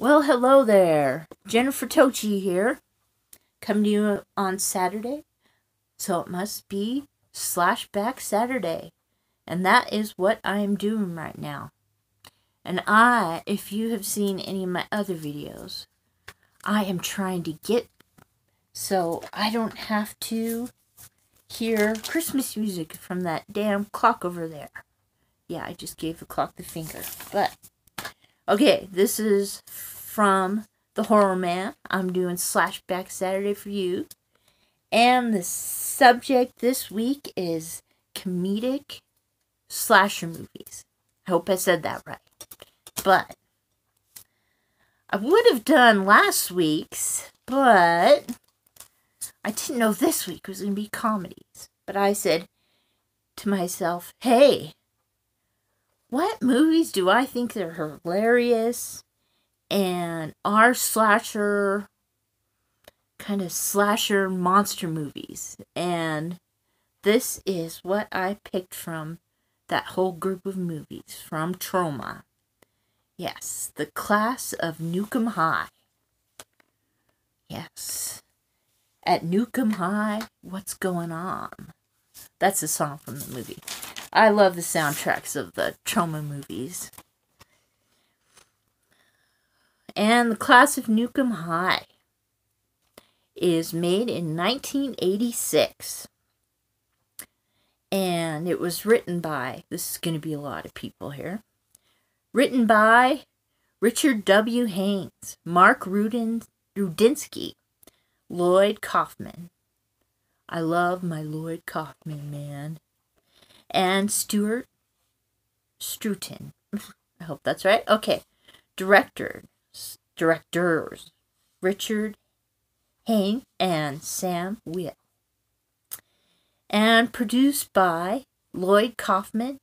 Well, hello there. Jennifer Tochi here, coming to you on Saturday. So it must be Slashback Saturday. And that is what I am doing right now. And if you have seen any of my other videos, I am trying to get so I don't have to hear Christmas music from that damn clock over there. Yeah, I just gave the clock the finger. But, okay, this is from The Horror Man. I'm doing Slashback Saturday for you. And the subject this week is comedic slasher movies. I hope I said that right. But I would have done last week's, but I didn't know this week was going to be comedies. But I said to myself, hey, what movies do I think are hilarious and are slasher, kind of slasher monster movies? And this is what I picked from that whole group of movies from Trauma. Yes, the class of Nuke High. Yes. At Nuke High, what's going on? That's a song from the movie. I love the soundtracks of the Trauma movies. And the class of Nuke High is made in 1986. And it was written by, this is going to be a lot of people here, written by Richard W. Haynes, Mark Rudinsky, Lloyd Kaufman. I love my Lloyd Kaufman, man. And Stuart Struton. I hope that's right. Okay. Directors. Richard Haynes and Sam Witt. And produced by Lloyd Kaufman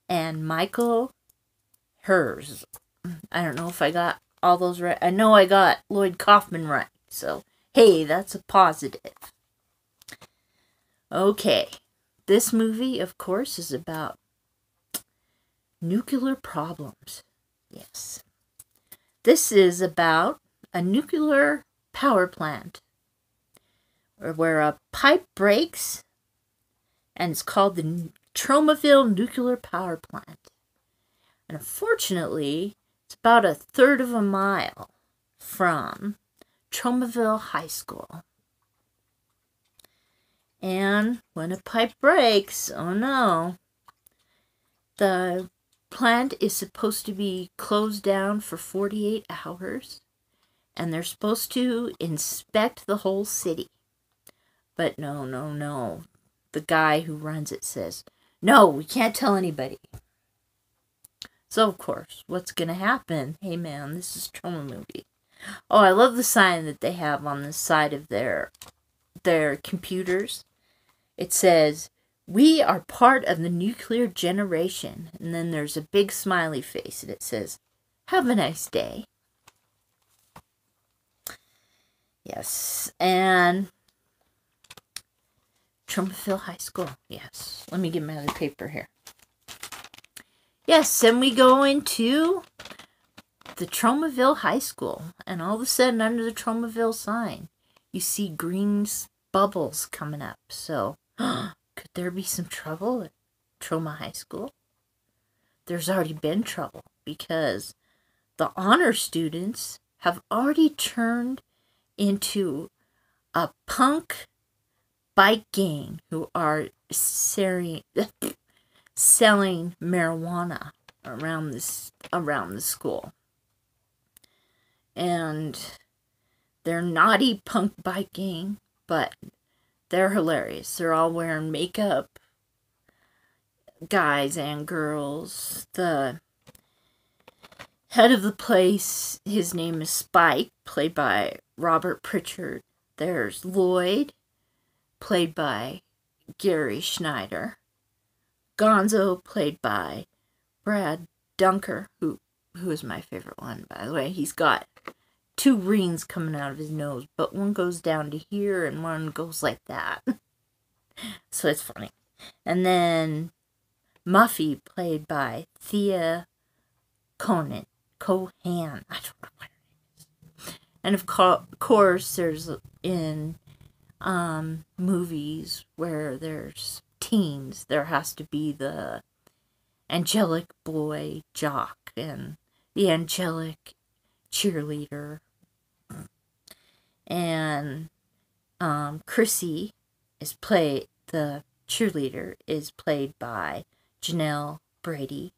and Michael Hers. I don't know if I got all those right. I know I got Lloyd Kaufman right. So, hey, that's a positive. Okay. This movie, of course, is about nuclear problems. Yes. This is about a nuclear power plant where a pipe breaks, and it's called the Tromaville Nuclear Power Plant. And unfortunately, it's about a third of a mile from Tromaville High School. And when a pipe breaks, oh no, the plant is supposed to be closed down for 48 hours. And they're supposed to inspect the whole city. But no. The guy who runs it says, no, we can't tell anybody. So, of course, what's going to happen? Hey, man, this is a Trauma movie. Oh, I love the sign that they have on the side of their computers. It says, we are part of the nuclear generation. And then there's a big smiley face, and it says, have a nice day. Yes, and Tromaville High School. Yes, let me get my other paper here. Yes, then we go into the Tromaville High School, and all of a sudden under the Tromaville sign, you see green bubbles coming up. So, could there be some trouble at Trauma High School? There's already been trouble because the honor students have already turned into a punk bike gang who are selling marijuana around the school. And they're naughty punk bike gang, but they're hilarious. They're all wearing makeup, guys and girls. The head of the place, his name is Spike, played by Robert Pritchard. There's Lloyd, played by Gary Schneider. Gonzo, played by Brad Dunker, who is my favorite one, by the way. He's got 2 rings coming out of his nose, but one goes down to here and one goes like that. So it's funny. And then Muffy, played by Thea Cohan. I don't know what her And of course, there's in movies where there's teens, there has to be the angelic boy jock and the angelic cheerleader. And Chrissy the cheerleader is played by Janelle Brady,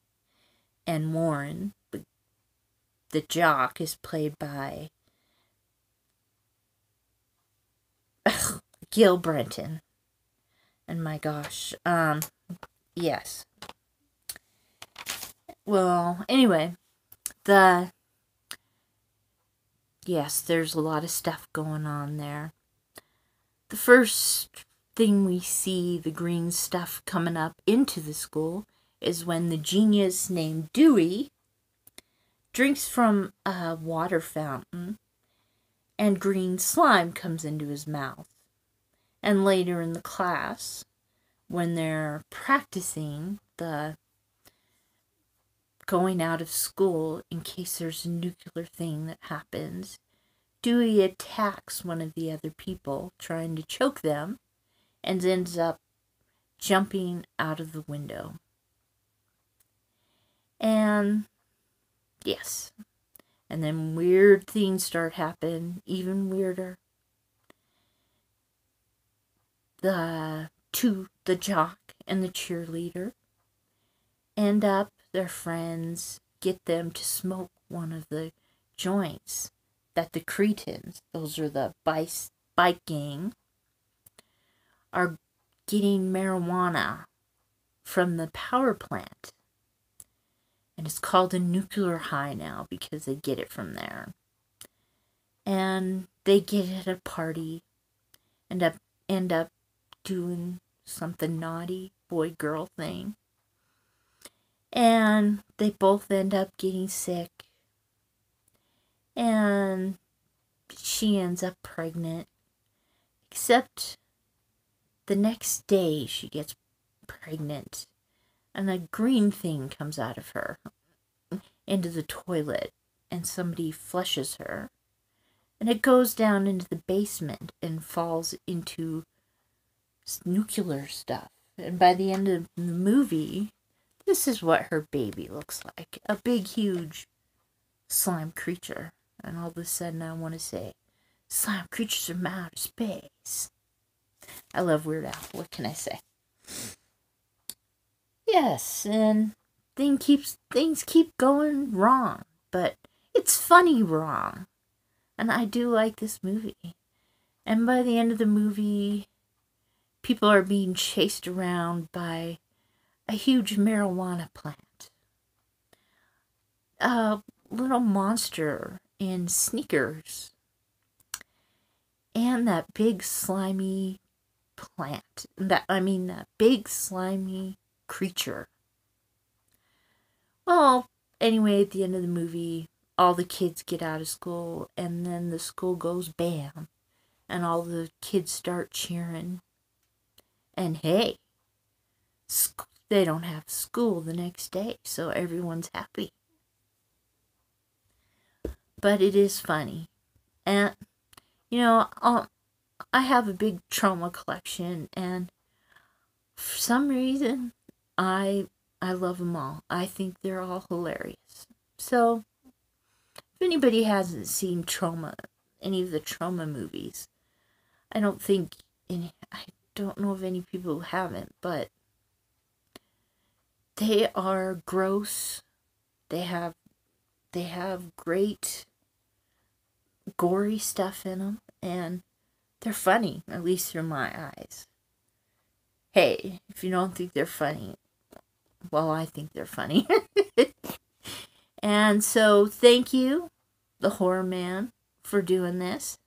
and Warren, the jock, is played by Gil Brenton. And my gosh, yes. Well, anyway, yes, there's a lot of stuff going on there. The first thing we see the green stuff coming up into the school is when the genius named Dewey drinks from a water fountain and green slime comes into his mouth. And later in the class, when they're practicing the going out of school in case there's a nuclear thing that happens, Dewey attacks one of the other people, trying to choke them, and ends up jumping out of the window. And yes, and then weird things start happening, even weirder. The jock and the cheerleader end up, their friends get them to smoke one of the joints that the Cretans, those are the bike gang, are getting marijuana from the power plant. And it's called a nuclear high now because they get it from there. And they get it at a party, end up doing something naughty, boy-girl thing. And they both end up getting sick. And she ends up pregnant. Except the next day she gets pregnant. And a green thing comes out of her into the toilet. And somebody flushes her. And it goes down into the basement and falls into nuclear stuff. And by the end of the movie, this is what her baby looks like. A big, huge slime creature. And all of a sudden I want to say, slime creatures from outer space. I love Weird Al. What can I say? Yes, and things keep going wrong. But it's funny wrong. And I do like this movie. And by the end of the movie, people are being chased around by a huge marijuana plant. A little monster in sneakers. And that big slimy plant. That big slimy creature. Well, anyway, at the end of the movie, all the kids get out of school, and then the school goes bam. And all the kids start cheering. And hey, they don't have school the next day, so everyone's happy. But it is funny. And, I have a big trauma collection, and for some reason, I love them all. I think they're all hilarious. So, if anybody hasn't seen any of the Trauma movies, I don't know of any people who haven't, but they are gross. They have great gory stuff in them, and they're funny, at least through my eyes. Hey, if you don't think they're funny, well, I think they're funny. And so, thank you, the Horror Man, for doing this.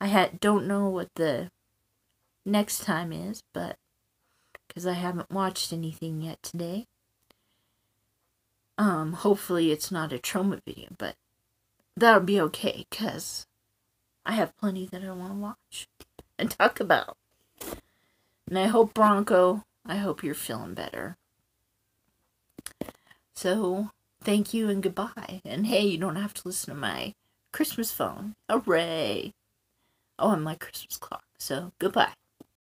I don't know what the next time is, but because I haven't watched anything yet today. Hopefully it's not a trauma video, but that'll be okay, because I have plenty that I want to watch and talk about. And I hope, Bronco, you're feeling better. So, thank you and goodbye. And hey, you don't have to listen to my Christmas phone. Hooray! Oh, and my Christmas clock. So, goodbye.